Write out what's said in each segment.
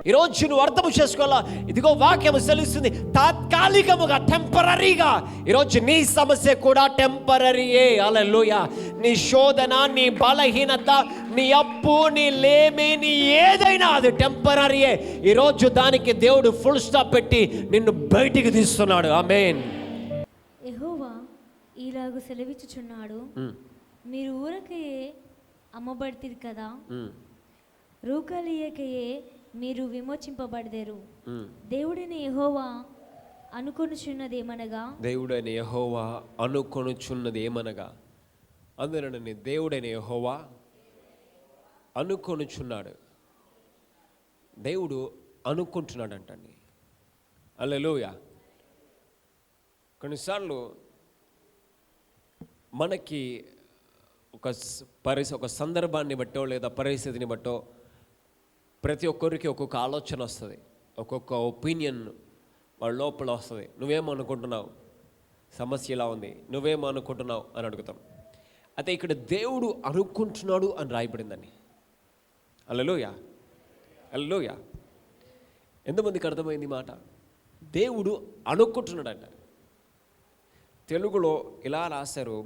ఈరోజు నువ్వు అర్థం చేసుకోవాలా. ఇదిగో వాక్యం సెలవుస్తుంది, తాత్కాలికముగా, టెంపరీగా. ఈరోజు నీ సమస్య కూడా టెంపరీయే. హల్లెలూయా. నీ శోధన, నీ బలహీనత, నీ అప్పు, నీ లేమి, నీ ఏదైనా అది టెంపరీయే. ఈరోజు దానికి దేవుడు ఫుల్ స్టాప్ పెట్టి నిన్ను బయటికి తీస్తున్నాడు. ఆమేన్. యెహోవా ఈలాగు సెలవిచ్చుచున్నాడు, మీరు ఊరకయే అమ్మబడితిరి కదా, రూకలియకయే మీరు విమోచింపబడదేరు. దేవుడైన యెహోవా అనుకొనుచున్నదేమనగా, దేవుడైన యెహోవా అనుకొనుచున్నది ఏమనగా, అందులోని దేవుడైన యెహోవా అనుకొనుచున్నాడు. దేవుడు అనుకుంటున్నాడు అంటండి. హల్లెలూయా. కొన్నిసార్లు మనకి ఒక సందర్భాన్ని బట్టో లేదా పరిస్థితిని బట్టో ప్రతి ఒక్కరికి ఒక్కొక్క ఆలోచన వస్తుంది, ఒక్కొక్క ఒపీనియన్ వాళ్ళ లోపల వస్తుంది. నువ్వేమనుకుంటున్నావు, సమస్య ఇలా ఉంది, నువ్వేమనుకుంటున్నావు అని అడుగుతాం. అయితే ఇక్కడ దేవుడు అనుకుంటున్నాడు అని రాయబడిందని. హల్లెలూయా, హల్లెలూయా. ఎంతమందికి అర్థమైంది మాట? దేవుడు అనుకుంటున్నాడంట. తెలుగులో ఇలా రాశారు,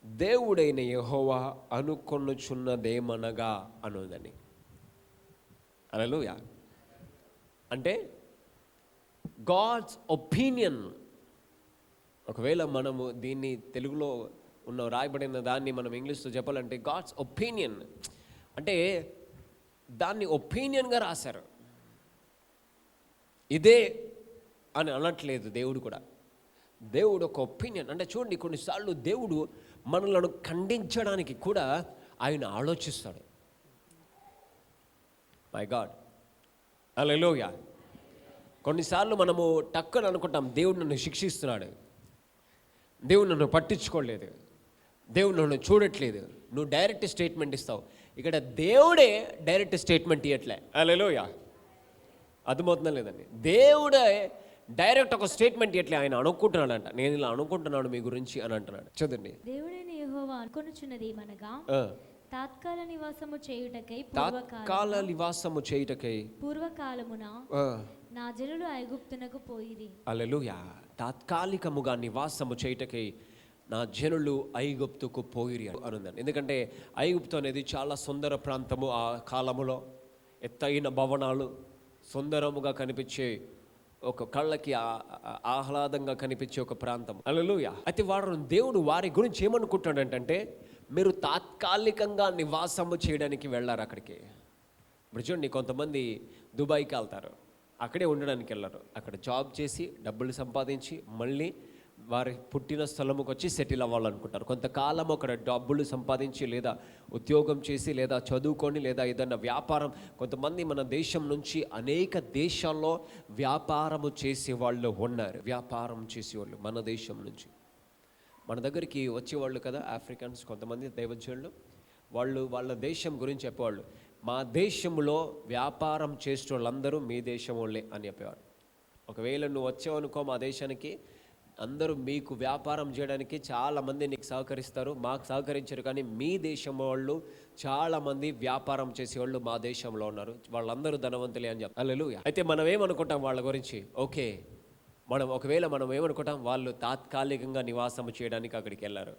దేవుడైన యెహోవా అనుకొనుచున్నదేమనగా అనుందని. హల్లెలూయా. అంటే గాడ్స్ ఒపీనియన్. ఒకవేళ మనము దీన్ని తెలుగులో ఉన్న రాయబడిన దాన్ని మనం ఇంగ్లీష్లో చెప్పాలంటే గాడ్స్ ఒపీనియన్ అంటే దాన్ని ఒపీనియన్గా రాశారు. ఇదే అని అనట్లేదు దేవుడు కూడా. దేవుడు ఒక ఒపీనియన్ అంటే చూడండి, కొన్నిసార్లు దేవుడు మనలను ఖండించడానికి కూడా ఆయన ఆలోచిస్తాడు. మై గాడ్, హల్లెలూయా. కొన్నిసార్లు మనము టక్కున అనుకుంటాం, దేవుడు నన్ను శిక్షిస్తున్నాడు, దేవుడు నన్ను పట్టించుకోలేదు, దేవుడు నన్ను చూడట్లేదు. నువ్వు డైరెక్ట్ స్టేట్మెంట్ ఇస్తావు. ఇక్కడ దేవుడే డైరెక్ట్ స్టేట్మెంట్ ఇవ్వట్లే. హల్లెలూయా. అర్థమవుతుందా లేదండి? దేవుడే డైరెక్ట్ ఒక స్టేట్మెంట్ ఇట్లా ఆయన అనుకుంటున్నాడంట, నేను ఇలా అనుకుంటున్నాను మీ గురించి అని అంటున్నాడు. చదువుండి. దేవుడైన యెహోవా అనుకొనుచున్నది ఏమనగా, తాత్కాల నివాసము చేయుటకై పూర్వకాలమున నా జనులు ఐగుప్తునకు పోయిరి. హల్లెలూయా. తాత్కాలికముగా నివాసము చేయుటకై నా జనులు ఐగుప్తుకు పోయిరి అనుందండి. ఎందుకంటే ఐగుప్తు అనేది చాలా సుందర ప్రాంతము. ఆ కాలములో ఎత్తైన భవనాలు, సుందరముగా కనిపించే, ఒక కళ్ళకి ఆహ్లాదంగా కనిపించే ఒక ప్రాంతం. హల్లెలూయా. అయితే దేవుడు వారి గురించి ఏమనుకుంటాడంటే, మీరు తాత్కాలికంగా నివాసము చేయడానికి వెళ్ళారు అక్కడికి. ఇప్పుడు చూడండి, కొంతమంది దుబాయ్కి వెళ్తారు, అక్కడే ఉండడానికి వెళ్ళారు. అక్కడ జాబ్ చేసి డబ్బులు సంపాదించి మళ్ళీ వారి పుట్టిన స్థలముకు వచ్చి సెటిల్ అవ్వాలనుకుంటారు. కొంతకాలం అక్కడ డబ్బులు సంపాదించి లేదా ఉద్యోగం చేసి లేదా చదువుకొని లేదా ఏదైనా వ్యాపారం. కొంతమంది మన దేశం నుంచి అనేక దేశాల్లో వ్యాపారము చేసేవాళ్ళు ఉన్నారు. వ్యాపారం చేసేవాళ్ళు మన దేశం నుంచి మన దగ్గరికి వచ్చేవాళ్ళు కదా, ఆఫ్రికన్స్, కొంతమంది దైవజనులు. వాళ్ళు వాళ్ళ దేశం గురించి చెప్పేవాళ్ళు, మా దేశంలో వ్యాపారం చేసే వాళ్ళందరూ మీ దేశం వాళ్ళే అని చెప్పేవాడు. ఒకవేళ నువ్వు వచ్చావనుకో మా దేశానికి, అందరూ మీకు వ్యాపారం చేయడానికి చాలామంది నీకు సహకరిస్తారు, మాకు సహకరించరు, కానీ మీ దేశం వాళ్ళు చాలామంది వ్యాపారం చేసేవాళ్ళు మా దేశంలో ఉన్నారు, వాళ్ళందరూ ధనవంతులే అని చెప్తారు. హల్లెలూయా. అయితే మనం ఏమనుకుంటాం వాళ్ళ గురించి? ఓకే, మనం ఏమనుకుంటాం, వాళ్ళు తాత్కాలికంగా నివాసం చేయడానికి అక్కడికి వెళ్ళారు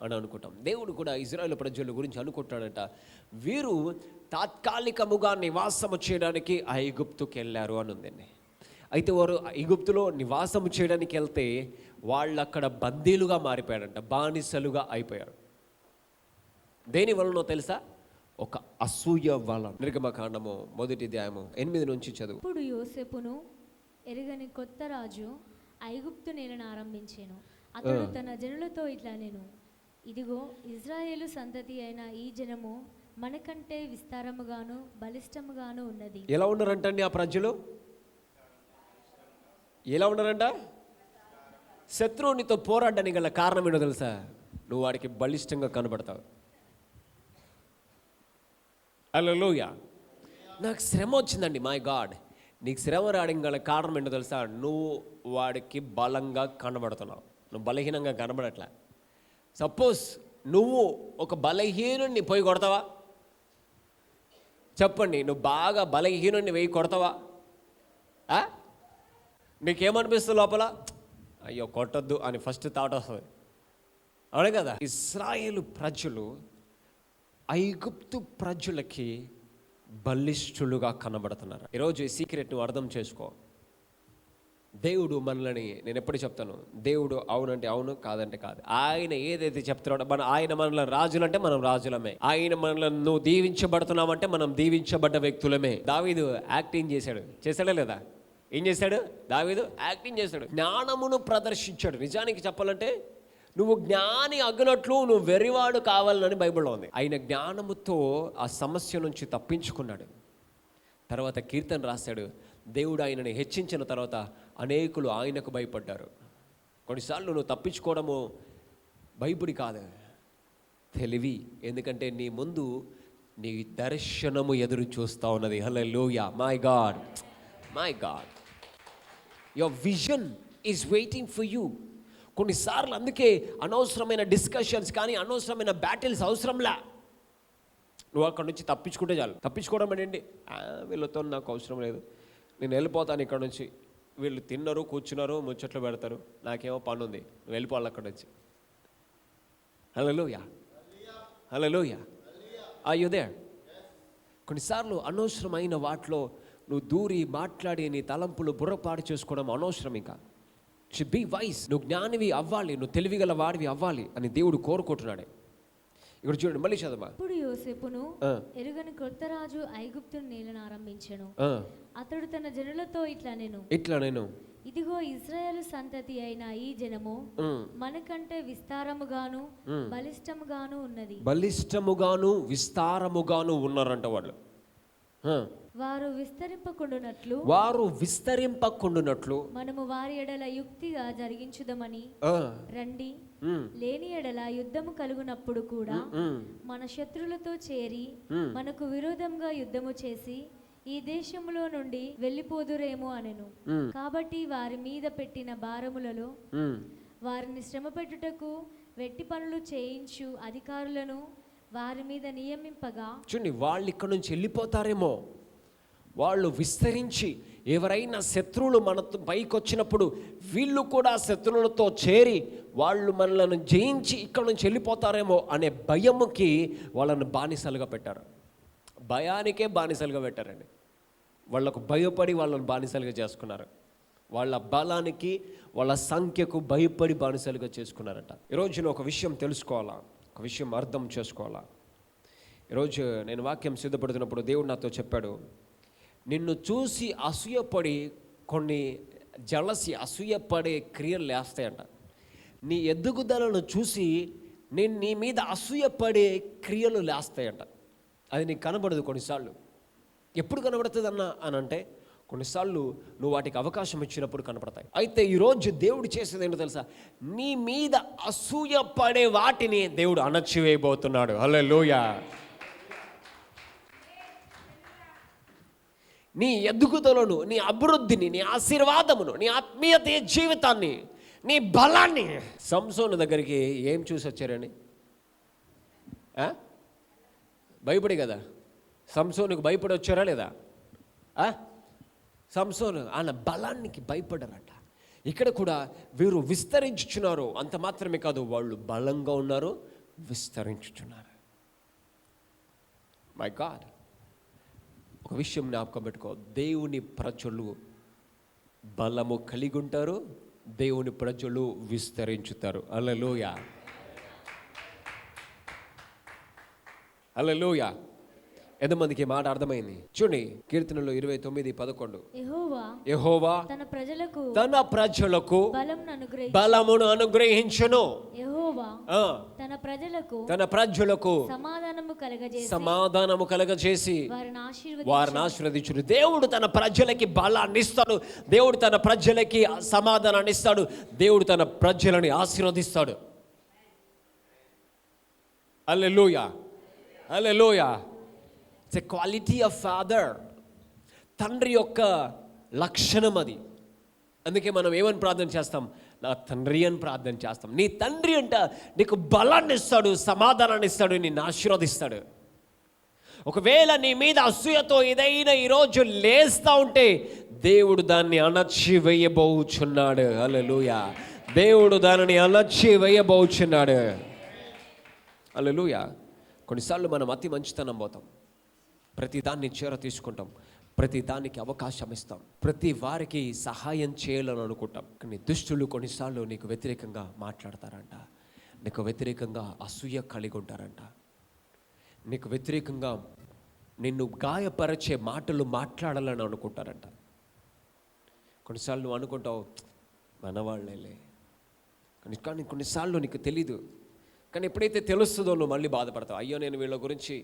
అని అనుకుంటాం. దేవుడు కూడా ఇజ్రాయేలు ప్రజల గురించి అనుకుంటాడంట, వీరు తాత్కాలికముగా నివాసము చేయడానికి ఐగుప్తుకి వెళ్ళారు అని ఉందండి. అయితే వారు ఈజిప్టులో నివాసం చేయడానికి వెళ్తే వాళ్ళు అక్కడ బందీలుగా మారిపోయారంట, బానిసలుగా అయిపోయారు. దేని వలనో తెలుసా? ఒక అసూయ వలన. నిర్గమకాండము 1వ అధ్యాయము 8 నుంచి చదువు. ఇప్పుడు యోసేపును ఎరుగని కొత్త రాజు ఐగుప్తు నేలను ఆరంభించాను. అతడు తన జనులతో ఇట్లా, నేను ఇదిగో ఇజ్రాయేలు సంతతి అయిన ఈ జనము మనకంటే విస్తారముగాను బలిష్టముగాను ఉన్నది. ఎలా ఉన్నారంటండి ఆ ప్రజలు? ఎలా ఉన్నారంట? శత్రువునితో పోరాడడానికి గల కారణం ఏంటో తెలుసా? నువ్వు వాడికి బలిష్టంగా కనబడతావు. హల్లెలూయా. నాకు శ్రమ వచ్చిందండి, మై గాడ్. నీకు శ్రమ రావడానికి గల కారణం ఏంటో తెలుసా? నువ్వు వాడికి బలంగా కనబడుతున్నావు, నువ్వు బలహీనంగా కనబడట్లే. సపోజ్ నువ్వు ఒక బలహీనుడిని పోయి కొడతావా? చెప్పండి, నువ్వు బాగా బలహీనుడిని వెయ్యి కొడతావా? నీకేమనిపిస్తుంది లోపల? అయ్యో కొట్టద్దు అని ఫస్ట్ థాట్ వస్తుంది, అవునే కదా? ఇశ్రాయేలు ప్రజలు ఐగుప్తు ప్రజలకి బలిష్ఠులుగా కనబడుతున్నారు. ఈరోజు ఈ సీక్రెట్ నువ్వు అర్థం చేసుకో. దేవుడు మనల్ని, నేను ఎప్పుడు చెప్తాను, దేవుడు అవునంటే అవును, కాదంటే కాదు. ఆయన ఏదైతే చెప్తున్నాడో ఆయన మనల్ని రాజులంటే మనం రాజులమే. ఆయన మనల్ని నువ్వు దీవించబడుతున్నామంటే మనం దీవించబడ్డ వ్యక్తులమే. దావీదు యాక్టింగ్ చేశాడా లేదా? ఏం చేశాడు? దావీదు యాక్టింగ్ చేశాడు, జ్ఞానమును ప్రదర్శించాడు. నిజానికి చెప్పాలంటే నువ్వు జ్ఞాని అగ్గినట్లు నువ్వు వెర్రివాడు కావాలని బైబిల్లో ఉంది. ఆయన జ్ఞానముతో ఆ సమస్య నుంచి తప్పించుకున్నాడు. తర్వాత కీర్తన రాశాడు, దేవుడు ఆయనని హెచ్చించిన తర్వాత అనేకులు ఆయనకు భయపడ్డారు. కొన్నిసార్లు నువ్వు తప్పించుకోవడము భయపడి కాదు, తెలివి. ఎందుకంటే నీ ముందు నీ దర్శనము ఎదురు చూస్తూ ఉన్నది. Hallelujah, my God, my God, your vision is waiting for you. కొన్నిసార్లు అందుకే అనవసరమైన డిస్కషన్స్ కానీ అనవసరమైన బ్యాటిల్స్ అవసరంలా. నువ్వు అక్కడ నుంచి తప్పించుకుంటే చాలు. తప్పించుకోవడం ఏంటి? వీళ్ళతో నాకు అవసరం లేదు, నేను వెళ్ళిపోతాను ఇక్కడ నుంచి. వీళ్ళు తిన్నారు, కూర్చున్నారు, ముచ్చట్లు పెడతారు, నాకేమో పని ఉంది, నువ్వు వెళ్ళిపోవాలి అక్కడ నుంచి. హల్లెలూయా, హల్లెలూయా, ఆర్ యు దేర్? కొన్నిసార్లు అనవసరమైన వాటిలో నువ్వు దూరి మాట్లాడి నీ తలంపులు బుర్రపాటు చేసుకోవడం అనవసరం. ఇంకా షుడ్ బీ వైస్. నువ్వు జ్ఞానివి అవ్వాలి, నువ్వు తెలివిగల వాడివి అవ్వాలి అని దేవుడు కోరుకుంటున్నాడు. ఇక్కడ చూడండి, మళ్ళీ చదవా. ఇప్పుడు యోసేపును ఎరుగని కొత్త రాజు ఐగుప్తును నేలను ఆరంభించెను. అతడు తన జనులతో ఇట్లా నేను ఇదిగో ఇశ్రాయేలు సంతతి అయిన ఈ జనము మనకంటే విస్తారముగాను బలిష్టముగాను ఉన్నది. బలిష్టముగాను విస్తారముగాను ఉన్నారంట వాళ్ళు. వారు విస్తరింపకుండునట్లు మనము వారి ఎడల యుక్తిగా జరిగించుదమని రండి. లేని ఎడల యుద్ధము కలుగునప్పుడు కూడా మన శత్రులతో చేరి మనకు విరోధంగా యుద్ధము చేసి ఈ దేశములో నుండి వెళ్ళిపోదురేమో అనెను. కాబట్టి వారి మీద పెట్టిన భారములలో వారిని శ్రమ పెట్టుటకు వెట్టి పనులు చేయించు అధికారులను వారి మీద నియమింపగా, చూడండి, వాళ్ళు ఇక్కడ నుంచి వెళ్ళిపోతారేమో, వాళ్ళు విస్తరించి ఎవరైనా శత్రువులు మన పైకి వచ్చినప్పుడు వీళ్ళు కూడా శత్రువులతో చేరి వాళ్ళు మనలను జయించి ఇక్కడ నుంచి వెళ్ళిపోతారేమో అనే భయముకి వాళ్ళని బానిసలుగా పెట్టారు. భయానికే బానిసలుగా పెట్టారండి. వాళ్ళకు భయపడి వాళ్ళని బానిసలుగా చేసుకున్నారు. వాళ్ళ బలానికి, వాళ్ళ సంఖ్యకు భయపడి బానిసలుగా చేసుకున్నారట. ఈరోజు ఒక విషయం తెలుసుకోవాలా, ఒక విషయం అర్థం చేసుకోవాలా. ఈరోజు నేను వాక్యం సిద్ధపడుతున్నప్పుడు దేవుడు నాతో చెప్పాడు, నిన్ను చూసి అసూయపడి కొన్ని అసూయపడే క్రియలు లేస్తాయంట. నీ ఎదుగుదలను చూసి నేను నీ మీద అసూయపడే క్రియలు లేస్తాయంట. అది నీకు కనబడదు కొన్నిసార్లు. ఎప్పుడు కనబడుతుంది అని అంటే కొన్నిసార్లు నువ్వు వాటికి అవకాశం ఇచ్చినప్పుడు కనపడతాయి. అయితే ఈరోజు దేవుడు చేసేది ఏంటో తెలుసా? నీ మీద అసూయపడే వాటిని దేవుడు అణచివేయబోతున్నాడు. హల్లెలూయా. నీ ఎదుగుదలను, నీ అభివృద్ధిని, నీ ఆశీర్వాదమును, నీ ఆత్మీయత జీవితాన్ని, నీ బలాన్ని. సంసోను దగ్గరికి ఏం చూసి వచ్చారని? భయపడి కదా. సంసోనుకు భయపడి వచ్చారా లేదా? సంసోను ఆయన బలానికి భయపడారట. ఇక్కడ కూడా వీరు విస్తరించుచున్నారు. అంత మాత్రమే కాదు, వాళ్ళు బలంగా ఉన్నారు, విస్తరించుచున్నారు. మై గాడ్, ఒక విషయం జ్ఞాపకం పెట్టుకో, దేవుని ప్రజలు బలము కలిగి ఉంటారు, దేవుని ప్రజలు విస్తరించుతారు. హల్లెలూయా, హల్లెలూయా. ఎంతమందికి మాట అర్థమైంది? చూడండి, కీర్తనలో 29:11, యెహోవా తన ప్రజలకు బలమును అనుగ్రహించును. యెహోవా తన ప్రజలకు సమాధానము కలగజేసి వారిని ఆశీర్వదించును. దేవుడు తన ప్రజలకి బలాన్ని ఇస్తాడు, దేవుడు తన ప్రజలకి సమాధానాన్ని ఇస్తాడు, దేవుడు తన ప్రజలని ఆశీర్వదిస్తాడు. Hallelujah, hallelujah. It's a quality of father. తండ్రి యొక్క లక్షణం అది. అందుకే మనం ఏమని ప్రార్థన చేస్తాం? నా తండ్రి అని ప్రార్థన చేస్తాం. నీ తండ్రి అంట నీకు బలాన్ని ఇస్తాడు, సమాధానాన్ని ఇస్తాడు, నిన్ను ఆశీర్వదిస్తాడు. ఒకవేళ నీ మీద అసూయతో ఏదైనా ఈరోజు లేస్తా ఉంటే దేవుడు దాన్ని అణచివేయబోచున్నాడు. హల్లెలూయా. దేవుడు దానిని అణచివేయబోచున్నాడు. హల్లెలూయా. కొన్నిసార్లు మనం అతి మంచితనం పోతాం, ప్రతి దాన్ని చేర తీసుకుంటాం, ప్రతి దానికి అవకాశం ఇస్తాం, ప్రతి వారికి సహాయం చేయాలని అనుకుంటాం. కానీ దుష్టులు కొన్నిసార్లు నీకు వ్యతిరేకంగా మాట్లాడతారంట, నీకు వ్యతిరేకంగా అసూయ కలిగి ఉంటారంట, నీకు వ్యతిరేకంగా నిన్ను గాయపరిచే మాటలు మాట్లాడాలని అనుకుంటారంట. కొన్నిసార్లు నువ్వు అనుకుంటావు మనవాళ్ళేలే, కానీ కొన్నిసార్లు నీకు తెలీదు. కానీ ఎప్పుడైతే తెలుస్తుందో నువ్వు మళ్ళీ బాధపడతావు. అయ్యో, నేను వీళ్ళ గురించి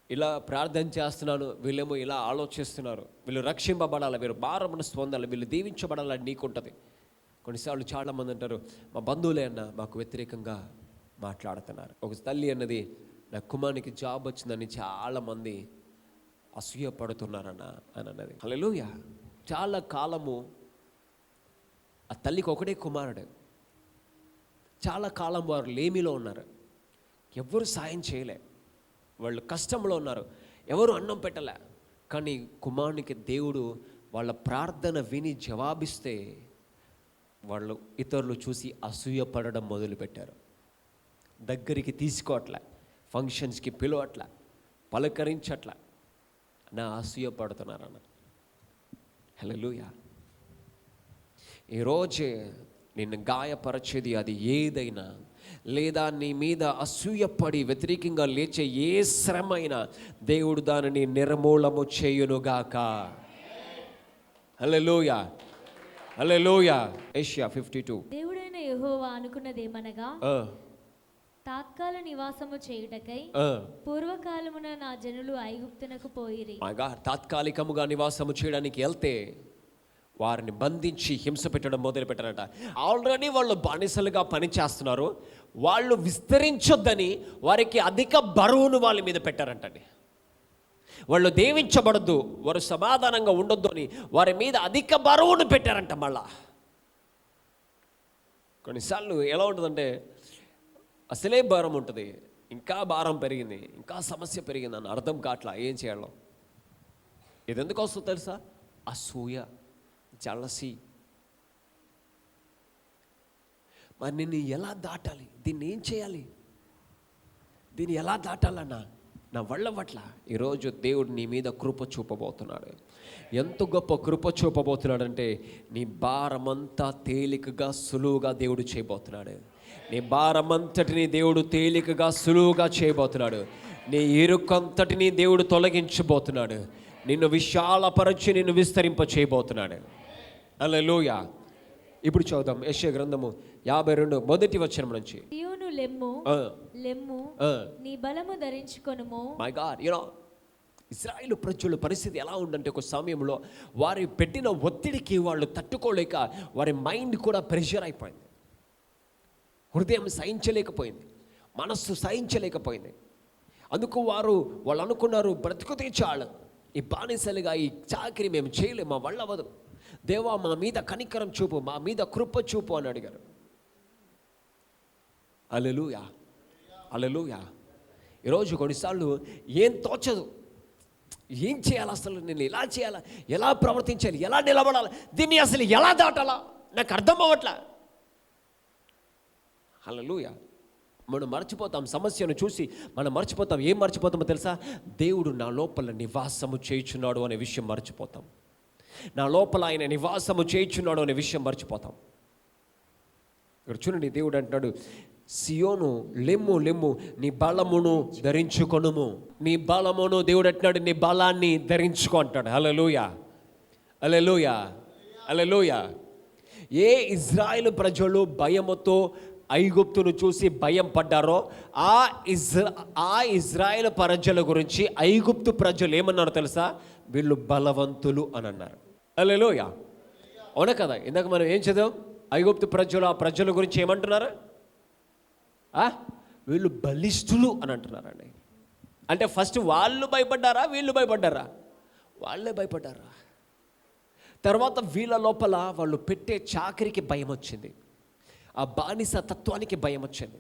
ఇలా ప్రార్థన చేస్తున్నాను, వీళ్ళేమో ఇలా ఆలోచిస్తున్నారు, వీళ్ళు రక్షింపబడాలి, వీళ్ళు భారమును పొందాలి, వీళ్ళు దీవించబడాలని నీకుంటుంది. కొన్నిసార్లు చాలామంది అంటారు, మా బంధువులే అన్న మాకు వ్యతిరేకంగా మాట్లాడుతున్నారు. ఒక తల్లి అన్నది, నా కుమారునికి జాబ్ వచ్చిందని చాలామంది అసూయపడుతున్నారన్న అని అన్నది. హల్లెలూయా. చాలా కాలము ఆ తల్లికి ఒకటే కుమారుడు, చాలా కాలం వారు లేమిలో ఉన్నారు, ఎవరు సాయం చేయలే, వాళ్ళు కష్టంలో ఉన్నారు, ఎవరు అన్నం పెట్టలే. కానీ కుమారునికి దేవుడు వాళ్ళ ప్రార్థన విని జవాబిస్తే వాళ్ళు ఇతరులు చూసి అసూయపడడం మొదలుపెట్టారు. దగ్గరికి తీసుకోవట్లే, ఫంక్షన్స్కి పిలవట్లే, పలకరించట్లే, నా అసూయపడుతున్నారన్న. హల్లెలూయా. ఈరోజు నిన్ను గాయపరచేది అది ఏదైనా, లేదా నీ మీద అసూయపడి వ్యతిరేకంగా లేచే ఏ శ్రమ అయినా దేవుడు దానిని నిర్మూలము చేయునుగాక. హల్లెలూయా. హల్లెలూయా. యెషయా 52. దేవుడైన యెహోవా అనుకున్నదేమనగా, తాత్కాల నివాసము చేయుటకై పూర్వకాలమున నా జనులు ఐగుప్తునకు పోయిరి. తాత్కాలికముగా నివాసము చేయడానికి వెళ్తే వారిని బంధించి హింస పెట్టడం మొదలు పెట్టారట. ఆల్రెడీ వాళ్ళు బానిసలుగా పనిచేస్తున్నారు, వాళ్ళు విస్తరించొద్దని వారికి అధిక బరువును వాళ్ళ మీద పెట్టారంటండి. వాళ్ళు దీవించబడద్దు, వారు సమాధానంగా ఉండొద్దు అని వారి మీద అధిక బరువును పెట్టారంట. మళ్ళా కొన్నిసార్లు ఎలా ఉంటుందంటే, అసలే భారం ఉంటుంది, ఇంకా భారం పెరిగింది, ఇంకా సమస్య పెరిగింది అని అర్థం కావట్లా ఏం చేయాలో. ఇది ఎందుకు వస్తుందో తెలుసా? అసూయ, జలసీ. మరి నిన్ను ఎలా దాటాలి? దీన్ని ఏం చేయాలి? దీన్ని ఎలా దాటాలన్నా నా వల్ల ఈరోజు దేవుడు నీ మీద కృప చూపబోతున్నాడు. ఎంత గొప్ప కృప చూపబోతున్నాడంటే, నీ భారమంతా తేలికగా సులువుగా దేవుడు చేయబోతున్నాడు. నీ భారమంతటిని దేవుడు తేలికగా సులువుగా చేయబోతున్నాడు. నీ ఇరుకంతటిని దేవుడు తొలగించబోతున్నాడు. నిన్ను విశాలపరచి నిన్ను విస్తరింప చేయబోతున్నాడు. హల్లెలూయా. ఇప్పుడు చదువుదాం యెషయా గ్రంథము 52 మొదటి వచనం నుంచి. సియోను లెమ్ము, లెమ్ము, నీ బలము ధరించుకొనుము. మై గాడ్, ఇశ్రాయేలు ప్రజల పరిస్థితి ఎలా ఉందంటే, ఒక సమయంలో వారి పెట్టిన ఒత్తిడికి వాళ్ళు తట్టుకోలేక వారి మైండ్ కూడా ప్రెషర్ అయిపోయింది, హృదయం సహించలేకపోయింది, మనస్సు సహించలేకపోయింది. అందుకు వాళ్ళు అనుకున్నారు, బ్రతుకుతే చాలు, ఈ బానిసలుగా ఈ చాకిరి మేము చేయలేము, మా వల్ల అవ్వదు, దేవా మా మీద కనికరం చూపు, మా మీద కృప చూపు అని అడిగారు. హల్లెలూయా. హల్లెలూయా. ఈరోజు కొన్నిసార్లు ఏం తోచదు, ఏం చేయాలి, అసలు నేను ఎలా చేయాలా, ఎలా ప్రవర్తించాలి, ఎలా నిలబడాలి, దీన్ని అసలు ఎలా దాటాలా నాకు అర్థం అవ్వట్లా. హల్లెలూయా. మనం మర్చిపోతాం, సమస్యను చూసి మనం మర్చిపోతాం. ఏం మర్చిపోతామో తెలుసా? దేవుడు నా లోపల నివాసము చేయుచున్నాడు అనే విషయం మర్చిపోతాం. నా లోపల ఆయన నివాసము చేయుచున్నాడు అనే విషయం మర్చిపోతాం. ఇక్కడ చూడండి, దేవుడు అంటున్నాడు, సియోను లెమ్ము, లెమ్ము, నీ బలమును ధరించుకొనుము. నీ బలమును, దేవుడు అంటున్నాడు, నీ బలాన్ని ధరించుకో అంటాడు. హల్లెలూయా. హల్లెలూయా. హల్లెలూయా. ఏ ఇజ్రాయేలు ప్రజలు భయముతో ఐగుప్తును చూసి భయం పడ్డారో ఆ ఇజ్రాయేల్ ప్రజల గురించి ఐగుప్తు ప్రజలు ఏమన్నారో తెలుసా? వీళ్ళు బలవంతులు అని అన్నారు. హల్లెలూయా. అవునా కదా? ఇందాక మనం ఏం చదివాం? ఐగుప్తు ప్రజలు ఆ ప్రజల గురించి ఏమంటున్నారు? వీళ్ళు బలిష్ఠులు అని అంటున్నారండి. అంటే ఫస్ట్ వాళ్ళు భయపడ్డారా, వీళ్ళు భయపడ్డారా? వాళ్ళే భయపడ్డారా. తర్వాత వీళ్ళ లోపల వాళ్ళు పెట్టే చాకరికి భయం వచ్చింది, ఆ బానిస తత్వానికి భయం వచ్చింది.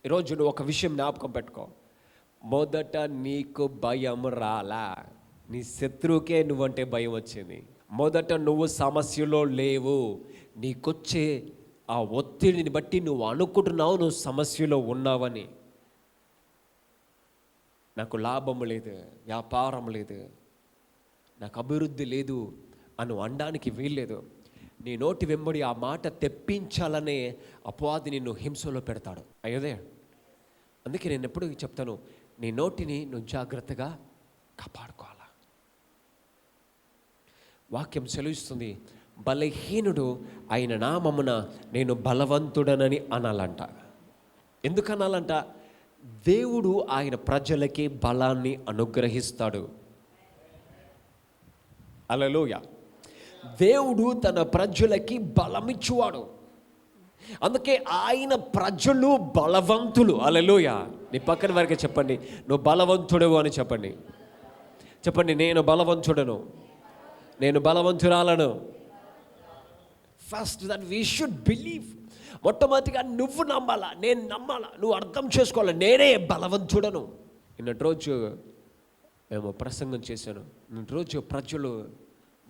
ఈరోజు నువ్వు ఒక విషయం జ్ఞాపకం పెట్టుకో, మొదట నీకు భయం రాలా, నీ శత్రువుకే నువ్వంటే భయం వచ్చింది. మొదట నువ్వు సమస్యలో లేవు, నీకొచ్చే ఆ ఒత్తిడిని బట్టి నువ్వు అనుకుంటున్నావు నువ్వు సమస్యలో ఉన్నావని. నాకు లాభం లేదు, వ్యాపారం లేదు, నాకు అభివృద్ధి లేదు అని అనడానికి వీల్లేదు. నీ నోటి వెంబడి ఆ మాట తెప్పించాలనే అపవాది నిన్ను హింసలో పెడతాడు. అయ్యోదే, అందుకే నేను ఎప్పుడు చెప్తాను, నీ నోటిని నువ్వు జాగ్రత్తగా కాపాడుకోవాలా. వాక్యం సెలవిస్తుంది, బలహీనుడు ఆయన నామమున నేను బలవంతుడనని అనాలంట. ఎందుకు అనాలంట? దేవుడు ఆయన ప్రజలకి బలాన్ని అనుగ్రహిస్తాడు. హల్లెలూయా. దేవుడు తన ప్రజలకి బలమిచ్చువాడు. అందుకే ఆయన ప్రజలు బలవంతులు. హల్లెలూయా. నీ పక్కన వారికి చెప్పండి, నువ్వు బలవంతుడు అని చెప్పండి. చెప్పండి, నేను బలవంతుడను, నేను బలవంతురాలను. First that we should believe. మొట్టమొదటిగా నువ్వు నమ్మాలా, నేను నమ్మాలా, నువ్వు అర్థం చేసుకోవాలి, నేనే బలవంతుడను. నిన్నటి రోజు మేము ప్రసంగం చేశాను. నిన్నటి రోజు ప్రజలు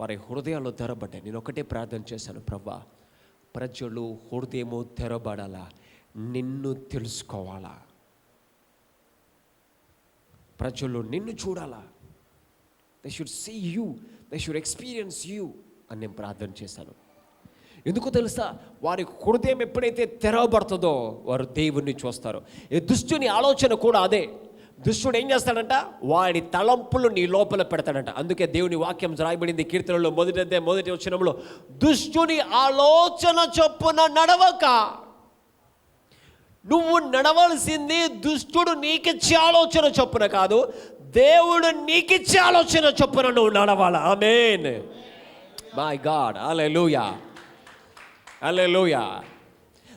వారి హృదయాల్లో తెరబడ్డాయి. నేను ఒకటే ప్రార్థన చేశాను, ప్రభువా ప్రజలు హృదయము తెరబడాలా, నిన్ను తెలుసుకోవాలా, ప్రజలు నిన్ను చూడాలా, they should see you, they should experience you అని నేను ప్రార్థన చేశాను. ఎందుకు తెలుసా? వారి హృదయం ఎప్పుడైతే తెరవబడుతుందో వారు దేవుణ్ణి చూస్తారు. ఈ దుష్టుని ఆలోచన కూడా అదే. దుష్టుడు ఏం చేస్తాడంట? వాడి తలంపులు నీ లోపల పెడతాడంట. అందుకే దేవుని వాక్యం రాయబడింది కీర్తనలో మొదటి వచనంలో, దుష్టుని ఆలోచన చొప్పున నడవక. నువ్వు నడవలసింది దుష్టుడు నీకిచ్చే ఆలోచన చొప్పున కాదు, దేవుడు నీకిచ్చే ఆలోచన చొప్పున నువ్వు నడవాలా. ఆమేన్. మై గాడ్, హల్లెలూయా, హల్లెలూయా.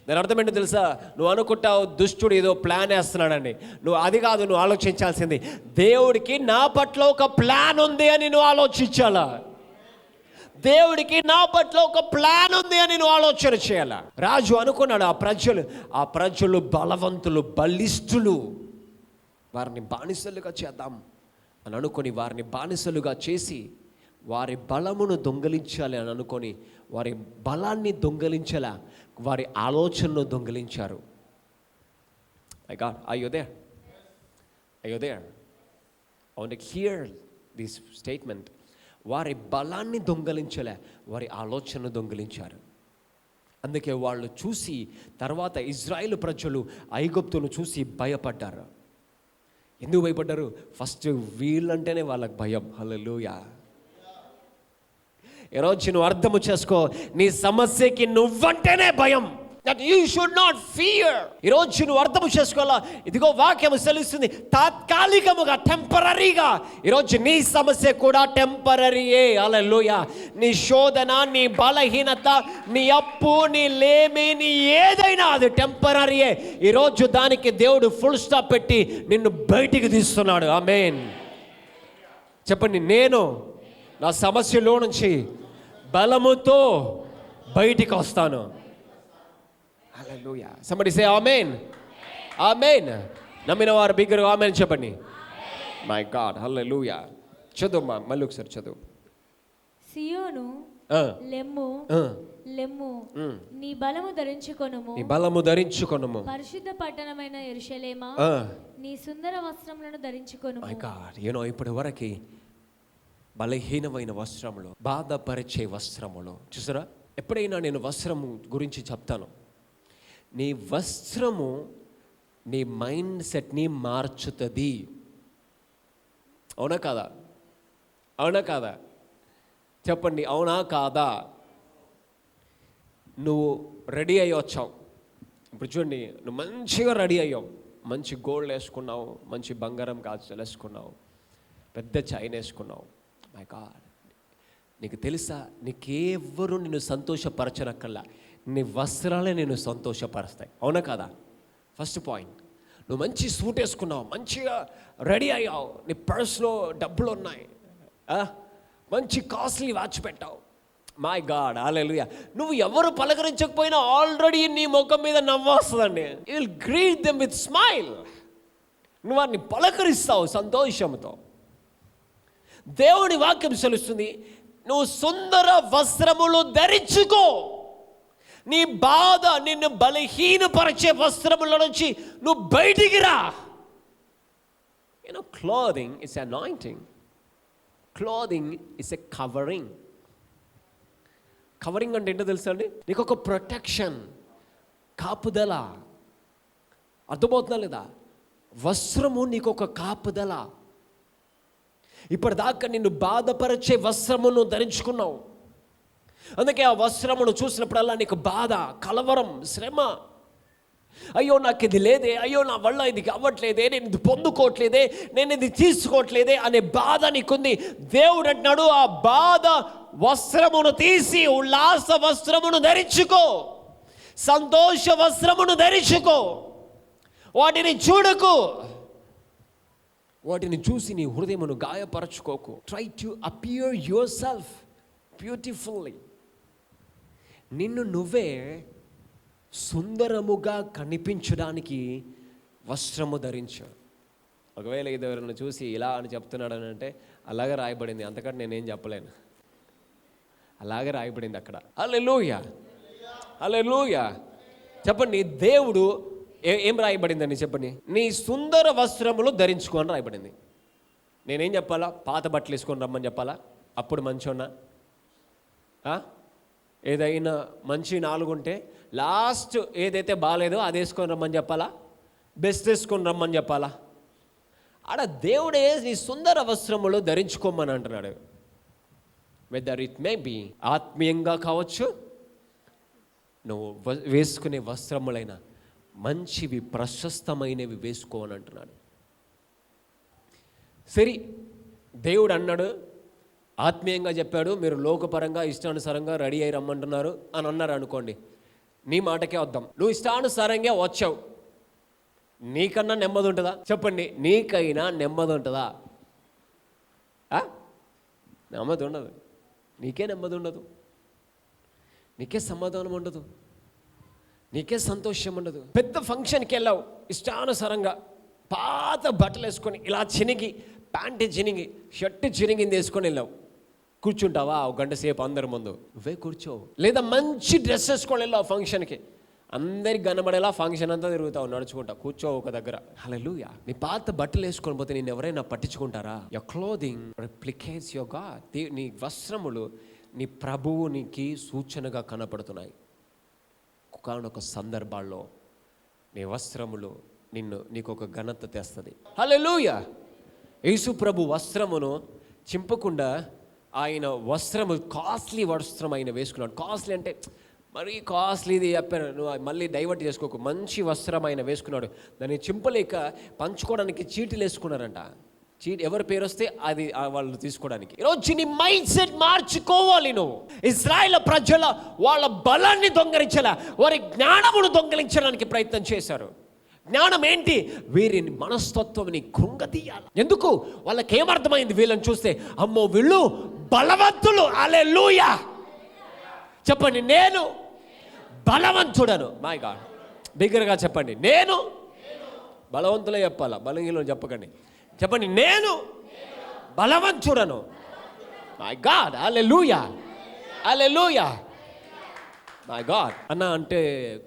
దాని అర్థం ఏంటో తెలుసా? నువ్వు అనుకుంటావు దుష్టుడు ఏదో ప్లాన్ వేస్తున్నాడని. నువ్వు అది కాదు, నువ్వు ఆలోచించాల్సింది, దేవుడికి నా పట్ల ఒక ప్లాన్ ఉంది అని నువ్వు ఆలోచించాలా. దేవుడికి నా పట్ల ఒక ప్లాన్ ఉంది అని నువ్వు ఆలోచన చేయాలా. రాజు అనుకున్నాడు, ఆ ప్రజలు బలవంతులు, బలిష్ఠులు, వారిని బానిసలుగా చేద్దాం అని అనుకొని వారిని బానిసలుగా చేసి వారి బలమును దొంగలించాలి అని అనుకొని వారి బలాన్ని దొంగలించేలా వారి ఆలోచనను దొంగలించారు. My God, are you there? Are you there? I want to hear this statement. వారి బలాన్ని దొంగలించలే, వారి ఆలోచనను దొంగలించారు. అందుకే వాళ్ళు చూసి తర్వాత ఇజ్రాయేలు ప్రజలు ఐగుప్తును చూసి భయపడ్డారు. ఎందుకు భయపడ్డారు? ఫస్ట్ వీళ్ళంటేనే వాళ్ళకి భయం. హల్లెలూయా. ఈరోజు నువ్వు అర్థము చేసుకో, నీ సమస్యకి నువ్వంటేనే భయం. That you should not fear. ఈరోజు నువ్వు అర్థము చేసుకోవాలా. ఇదిగో వాక్యం సెలవిస్తుంది, తాత్కాలికముగా, టెంపరరీగా. ఈరోజు నీ సమస్య కూడా టెంపరరీయే. హల్లెలూయా. నీ శోధన, నీ బలహీనత, నీ అప్పు, నీ లేమి, నీ ఏదైనా అది టెంపరరీయే. ఈరోజు దానికి దేవుడు ఫుల్ స్టాప్ పెట్టి నిన్ను బయటికి తీస్తున్నాడు. ఆమేన్. చెప్పండి, నేను నా సమస్యలో నుంచి బలముతో బయటికి వస్తాను. హల్లెలూయా. somebody say ఆమేన్. ఆమేన్. నమ్మిన వారు బిగ్గరగా ఆమేన్ చెప్పండి. మై గాడ్, హల్లెలూయా. చదువు మళ్ళీ ఒకసారి చదువు. సియోను లెమ్ము, లెమ్ము, నీ బలము ధరించుకొనుము, నీ బలము ధరించుకొనుము, పరిశుద్ధ పట్టణమైన యెరూషలేమా నీ సుందర వస్త్రములను ధరించుకొనుము. మై గాడ్, ఇప్పటి వరకు బలహీనమైన వస్త్రములు, బాధపరిచే వస్త్రములు చూసారా? ఎప్పుడైనా నేను వస్త్రము గురించి చెప్తాను. నీ వస్త్రము నీ మైండ్ సెట్ని మార్చుతుంది. అవునా కాదా? అవునా కాదా? చెప్పండి, అవునా కాదా? నువ్వు రెడీ అయ్యి వచ్చావు. ఇప్పుడు చూడండి, నువ్వు మంచిగా రెడీ అయ్యావు, మంచి గోల్డ్ వేసుకున్నావు, మంచి బంగారం గాజులు వేసుకున్నావు, పెద్ద చైన్ వేసుకున్నావు. మై గాడ్, నీకు తెలుసా, నీకెవ్వరూ నిన్ను సంతోషపరచనక్కల్లా, నీ వస్త్రాలే నిన్ను సంతోషపరుస్తాయి. అవునా కదా? First point. నువ్వు మంచి సూట్ వేసుకున్నావు, మంచిగా రెడీ అయ్యావు, నీ పర్స్లో డబ్బులు ఉన్నాయి, మంచి కాస్ట్లీ వాచ్ పెట్టావు. మై గాడ్, హల్లెలూయా. నువ్వు ఎవరు పలకరించకపోయినా ఆల్రెడీ నీ ముఖం మీద నవ్వు వస్తుందండి. You will greet them with smile. నువ్వు వారిని పలకరిస్తావు సంతోషంతో. దేవుని వాక్యం సెలుస్తుంది, నువ్వు సుందర వస్త్రములు ధరించుకో. నీ బాధ నిన్ను బలహీనపరిచే వస్త్రముల నుంచి నువ్వు బయటికి రా. Clothing is anointing. Clothing is a covering. Covering అంటే ఏంటో తెలుసా అండి? నీకు ఒక ప్రొటెక్షన్, కాపుదల. అర్థమవుతుందా లేదా? వస్త్రము నీకు ఒక కాపుదల. ఇప్పటిదాకా నిన్ను బాధపరిచే వస్త్రమును ధరించుకున్నావు. అందుకే ఆ వస్త్రమును చూసినప్పుడల్లా నీకు బాధ, కలవరం, శ్రమ. అయ్యో నాకు ఇది లేదే, అయ్యో నా వల్ల ఇది అవ్వట్లేదే, నేను ఇది పొందుకోవట్లేదే, నేను ఇది తీసుకోవట్లేదే అనే బాధ నీకుంది. దేవుడు అంటున్నాడు, ఆ బాధ వస్త్రమును తీసి ఉల్లాస వస్త్రమును ధరించుకో, సంతోష వస్త్రమును ధరించుకో. వాటిని చూడకు, వాటిని చూసి నీ హృదయమును గాయపరచుకోకు. Try to appear yourself beautifully. నిన్ను నువ్వే సుందరముగా కనిపించడానికి వస్త్రము ధరించు. ఒకవేళ ఇది ఎవరైనా చూసి ఇలా అని చెప్తున్నాడు అని అంటే అలాగే రాయబడింది, అంతకంటే నేనేం చెప్పలేను. అలాగే రాయబడింది అక్కడ. హల్లెలూయా, హల్లెలూయా. చెప్పండి, దేవుడు ఏం రాయబడిందని చెప్పండి? నీ సుందర వస్త్రములు ధరించుకో అని రాయబడింది. నేనేం చెప్పాలా? పాత బట్టలు వేసుకొని రమ్మని చెప్పాలా? అప్పుడు మంచోనా? ఏదైనా మంచి 4 ఉంటే లాస్ట్ ఏదైతే బాగాలేదో అది వేసుకొని రమ్మని చెప్పాలా? బెస్ట్ వేసుకొని రమ్మని చెప్పాలా? ఆడ దేవుడే నీ సుందర వస్త్రములు ధరించుకోమని అంటున్నాడు. వెదర్ ఇట్ మే బి ఆత్మీయంగా కావచ్చు, నువ్వు వేసుకునే వస్త్రములైన మంచివి, ప్రశస్తమైనవి వేసుకో అని అంటున్నాడు. సరే, దేవుడు అన్నాడు, ఆత్మీయంగా చెప్పాడు, మీరు లోకపరంగా ఇష్టానుసారంగా రెడీ అయ్యి రమ్మంటున్నారు అని అన్నారు అనుకోండి. నీ మాటకే వద్దాం. నువ్వు ఇష్టానుసారంగా వచ్చావు, నీకన్నా నెమ్మది ఉంటుందా? చెప్పండి, నీకైనా నెమ్మది ఉంటుందా? నెమ్మది ఉండదు. నీకే నెమ్మది ఉండదు, నీకే సమాధానం ఉండదు, నీకే సంతోషం ఉండదు. పెద్ద ఫంక్షన్కి వెళ్ళావు, ఇష్టానుసారంగా పాత బట్టలు వేసుకొని ఇలా చినిగి, ప్యాంటు చినిగి, షర్టు చినిగింది వేసుకొని వెళ్ళావు. కూర్చుంటావా 1 గంట సేపు అందరి ముందు? నువ్వే కూర్చో. లేదా మంచి డ్రెస్ వేసుకొని వెళ్ళావు ఫంక్షన్కి, అందరికి కనబడేలా ఫంక్షన్ అంతా తిరుగుతావు నడుచుకుంటా, కూర్చో ఒక దగ్గర. హల్లెలూయా. నీ పాత బట్టలు వేసుకొని పోతే నేను ఎవరైనా పట్టించుకుంటారా? Your clothing replicates your God. నీ వస్త్రములు నీ ప్రభువునికి సూచనగా కనపడుతున్నాయి. ఒకనొక సందర్భాల్లో నీ వస్త్రములు నీకు ఒక ఘనత తెస్తుంది. హల్లెలూయా. యేసు ప్రభు వస్త్రమును చింపకుండా ఆయన వస్త్రము కాస్ట్లీ వస్త్రం ఆయన వేసుకున్నాడు. కాస్ట్లీ అంటే మరీ కాస్ట్లీది చెప్పాను, నువ్వు మళ్ళీ డైవర్ట్ చేసుకోకు. మంచి వస్త్రం ఆయన వేసుకున్నాడు. దాన్ని చింపలేక పంచుకోవడానికి చీటీలు వేసుకున్నారంట. చీటి ఎవరి పేరు వస్తే అది వాళ్ళు తీసుకోవడానికి. ఈరోజు నీ మైండ్ సెట్ మార్చుకోవాలి. నువ్వు ఇశ్రాయేల్ ప్రజల వాళ్ళ బలాన్ని దొంగలించాల, వారి జ్ఞానమును దొంగలించడానికి ప్రయత్నం చేశారు. జ్ఞానం ఏంటి? వీరిని మనస్తత్వంని కృంగతీయాలి. ఎందుకు? వాళ్ళకి ఏమర్థమైంది? వీళ్ళని చూస్తే అమ్మో వీళ్ళు బలవంతులు. హల్లెలూయా. చెప్పండి, నేను బలవంతుడను. మై గాడ్, బిగ్గరగా చెప్పండి, నేను బలవంతులే చెప్పాలా, బలహీనలు చెప్పకండి. చెప్పండి, నేను బలవంతుడను. My God, hallelujah, hallelujah. My God. అన్న అంటే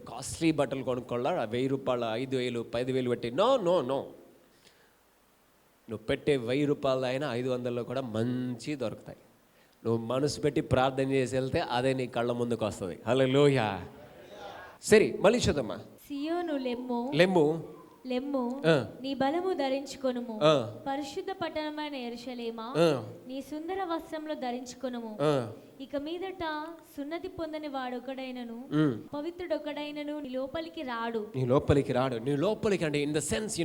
కాస్ట్లీ బట్టలు కొనుక్కోవాలా? 1000 రూపాయలు, 5000, 10,000 పెట్టి? No no no. నువ్వు పెట్టే 1000 రూపాయలు అయినా 500లో కూడా మంచి దొరుకుతాయి. నువ్వు మనసు పెట్టి ప్రార్థన చేసి వెళ్తే అదే నీ కళ్ళ ముందుకు వస్తుంది. హల్లెలూయా. సరే, మళ్ళీ చూద్దామా. సియోను లెమ్ము, లెమ్ము, లెమ్ము, నీ బలము ధరించుకొనుము. పరిశుద్ధ పట్టణమైన యెరూషలేమా, నీ సుందర వస్త్రములు ధరించుకొనుము. ఇక మీదట సున్నతి పొందని వాడొకడైనను పవిత్రుడొకడైనను నీ లోపలికి రాడు. నీ లోపలికి రాడు. నీ లోపలికి అంటే ఇన్ ద సెన్స్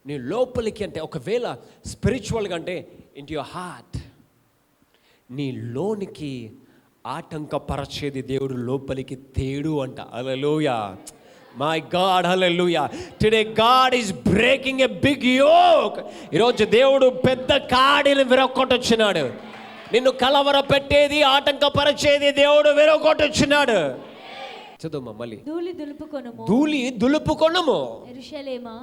నీ లోపలికి అంటే ఒకవేళ స్పిరిచువల్గా అంటే ఇన్ టు యువర్ హార్ట్, నీ లోనికి ఆటంకపరచేది దేవుడు లోపలికి తేడు అంట. Hallelujah. My God, hallelujah. Today God is breaking a big yoke. ఈరోజు దేవుడు పెద్ద కాడిని విరగొట్టొచ్చున్నాడు. నిన్ను కలవర పెట్టేది, ఆటంకపరిచేది దేవుడు విరగొట్టొచ్చున్నాడు. చదువు మళ్ళీ. ధూళి దులుపుకొనుము, ధూళి దులుపుకొనుము. యెరూషలేమా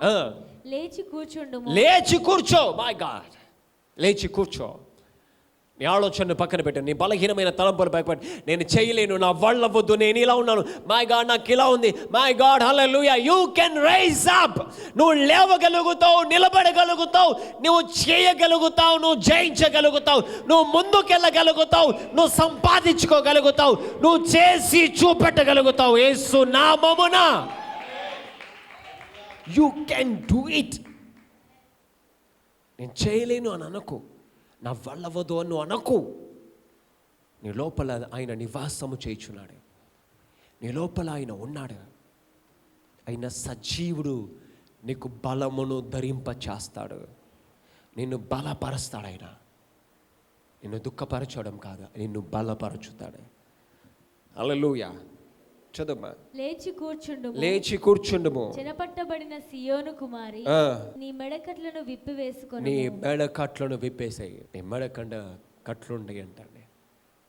లేచి కూర్చుండుము. లేచి కూర్చో. మై గాడ్, లేచి కూర్చో. నీ ఆలోచనను పక్కన పెట్టు, నీ బలహీనమైన తలంపులు పక్కన. నేను చేయలేను, నా వల్ల వద్దు, నేను ఇలా ఉన్నాను, మై గాడ్ నాకు ఇలా ఉంది, my God hallelujah. You can rise up. నువ్వు లేవగలుగుతావు, నిలబడగలుగుతావు, నువ్వు చేయగలుగుతావు, నువ్వు జయించగలుగుతావు, నువ్వు ముందుకెళ్ళగలుగుతావు, నువ్వు సంపాదించుకోగలుగుతావు, నువ్వు చేసి చూపెట్టగలుగుతావు యేసు నామమున. You can do it. నేను చేయలేను అని అనకు, నా వల్ల వద్దు అని అనకు. నీ లోపల ఆయన నివాసము చేయుచున్నాడు, నీ లోపల ఆయన ఉన్నాడు. ఆయన సజీవుడు, నీకు బలమును ధరింప చేస్తాడు, నిన్ను బలపరుస్తాడు. ఆయన నిన్ను దుఃఖపరచడం కాదు, నిన్ను బలపరచుతాడు. హల్లెలూయా. చదువు. లేచి కూర్చుండుము, లేచి కూర్చుండుము. చెరపట్టబడిన సియోను కుమారి, నీ మెడకట్లను విప్పివేసుకొని. నీ మెడకట్లను విప్పేసాయి. నీ మెడకండ కట్లుండి అంటండి,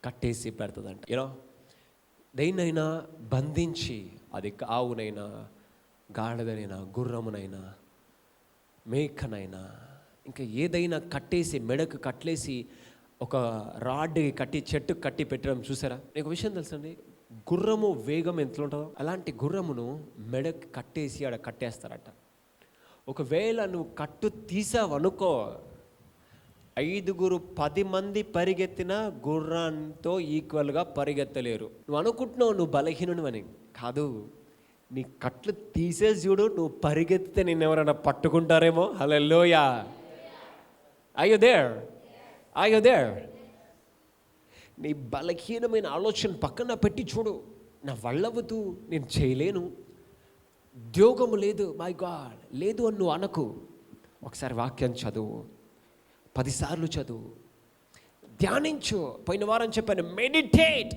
కట్టేసి పెడుతుందంట. యూనో, దేన్నైనా బంధించి, అది ఆవునైనా, గాడిదనైనా, గుర్రమునైనా, మేకనైనా, ఇంకా ఏదైనా కట్టేసి, మెడకు కట్టేసి ఒక రాడ్కి కట్టి, చెట్టుకు కట్టి పెట్టడం చూసారా? నీకు విషయం తెలుసండి, గుర్రము వేగం ఎంత ఉంటుందో అలాంటి గుర్రమును మెడకు కట్టేసి ఆడ కట్టేస్తారట. ఒకవేళ నువ్వు కట్టు తీసావనుకో, 5 10 మంది పరిగెత్తిన గుర్రంతో ఈక్వల్గా పరిగెత్తలేరు. నువ్వు అనుకుంటున్నావు నువ్వు బలహీనుడు అని. కాదు, నీ కట్లు తీసేసి చూడు, నువ్వు పరిగెత్తితే నిన్ను ఎవరైనా పట్టుకుంటారేమో. Hallelujah. Are you there? Are you there? నీ బలహీనమైన ఆలోచన పక్కన పెట్టి చూడు. నా వల్లవద్దు, నేను చేయలేను, ఉద్యోగము లేదు, మై గాడ్ లేదు అని నువ్వు అనకు. ఒకసారి వాక్యం చదువు, 10 సార్లు చదువు, ధ్యానించు. పోయిన వారం చెప్పాను, మెడిటేట్.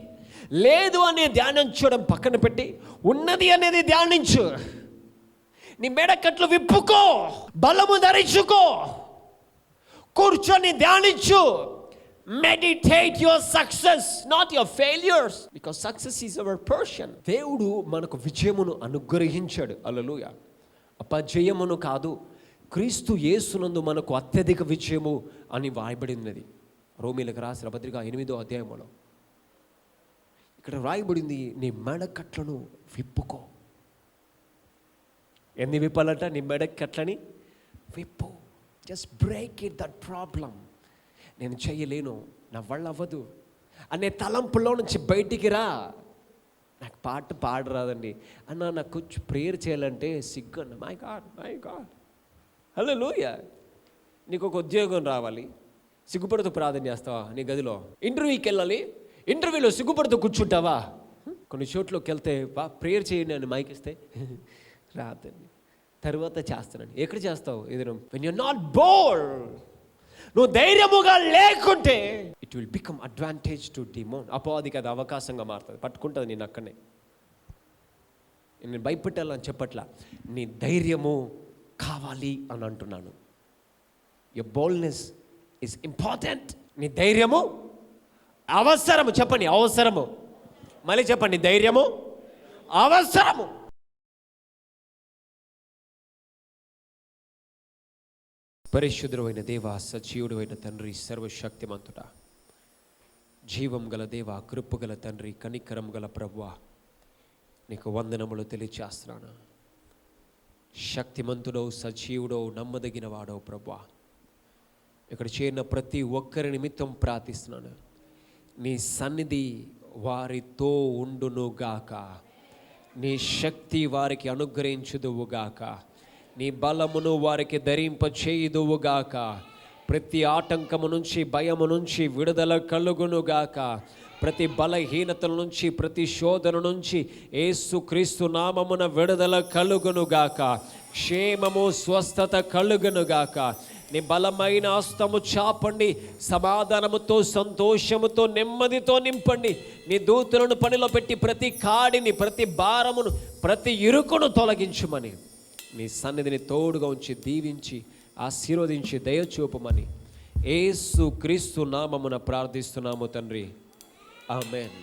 లేదు అనే ధ్యానించడం పక్కన పెట్టి ఉన్నది అనేది ధ్యానించు. నీ మెడకట్లు విప్పుకో, బలము ధరించుకో, కూర్చొని ధ్యానించు. Meditate your success, not your failures, because success is our portion. దేవుడు మనకు విజయమును అనుగ్రహించాడు. హల్లెలూయా. అపజయమును కాదు, క్రీస్తు యేసునందు మనకు అత్యధిక విజయము అని వ్రాయబడినది. రోమీలకు రాసిన పత్రిక 8వ అధ్యాయంలో ఇక్కడ వ్రాయబడింది, నీ మెడకట్లను విప్పుకో. ఎన్ని విప్పాలట? నీ మెడకట్లని విప్పు. Just break it, that problem. నేను చేయలేను, నా వల్ల అవ్వదు అనే తలంపులో నుంచి బయటికి రా. నాకు పాట పాడరాదండి అన్న, నాకు కొంచెం ప్రేయర్ చేయాలంటే సిగ్గు అన్న. మై గాడ్, మై గాడ్, హల్లెలూయా. నీకు ఒక ఉద్యోగం రావాలి, సిగ్గుపడుతూ ప్రార్థన చేస్తావా? నీ గదిలో ఇంటర్వ్యూకి వెళ్ళాలి, ఇంటర్వ్యూలో సిగ్గుపడుతూ కూర్చుంటావా? కొన్ని చోట్లకి వెళ్తే ప్రేయర్ చేయండి అని మైక్ ఇస్తే రాదండి, తర్వాత చేస్తానండి. ఎక్కడ చేస్తావు? ఏదైనా వెన్ యూర్ నాట్ బోల్డ్, నువ్వు ధైర్యముగా లేకుంటే it will become advantage to demon. అపవాదికి అది అవకాశంగా మారుతుంది, పట్టుకుంటుంది నేను అక్కడనే. నేను భయపెట్టాలని చెప్పట్లా, నీ ధైర్యము కావాలి అని అంటున్నాను. Your boldness is important. నీ ధైర్యము అవసరము. చెప్పండి, అవసరము. మళ్ళీ చెప్పండి, ధైర్యము అవసరము. పరిశుద్ధుడైన దేవ, సజీవుడు అయిన తండ్రి, సర్వశక్తిమంతుడా, జీవం గల దేవ, కృప గల తండ్రి, కనికరం గల ప్రభువా, నీకు వందనములు తెలియచేస్తున్నాను. శక్తిమంతుడో, సజీవుడో, నమ్మదగిన వాడో ప్రభువా, ఇక్కడ చేరిన ప్రతి ఒక్కరి నిమిత్తం ప్రార్థిస్తున్నాను. నీ సన్నిధి వారితో ఉండునుగాక, నీ శక్తి వారికి అనుగ్రహించుదువుగాక, నీ బలమును వారికి ధరింప చేయుదువుగాక, ప్రతి ఆటంకము నుంచి, భయము నుంచి విడుదల కలుగునుగాక, ప్రతి బలహీనతల నుంచి, ప్రతి శోధన నుంచి యేసుక్రీస్తు నామమున విడుదల కలుగునుగాక, క్షేమము స్వస్థత కలుగునుగాక. నీ బలమైన హస్తము చాపండి, సమాధానముతో, సంతోషముతో, నెమ్మదితో నింపండి. నీ దూతలను పనిలో పెట్టి ప్రతి కాడిని, ప్రతి భారమును, ప్రతి ఇరుకును తొలగించుమని, నీ సన్నిధిని తోడుగా ఉంచి దీవించి ఆశీర్వదించి దయచూపమని యేసు క్రీస్తు నామమున ప్రార్థిస్తున్నాము తండ్రి. ఆమేన్.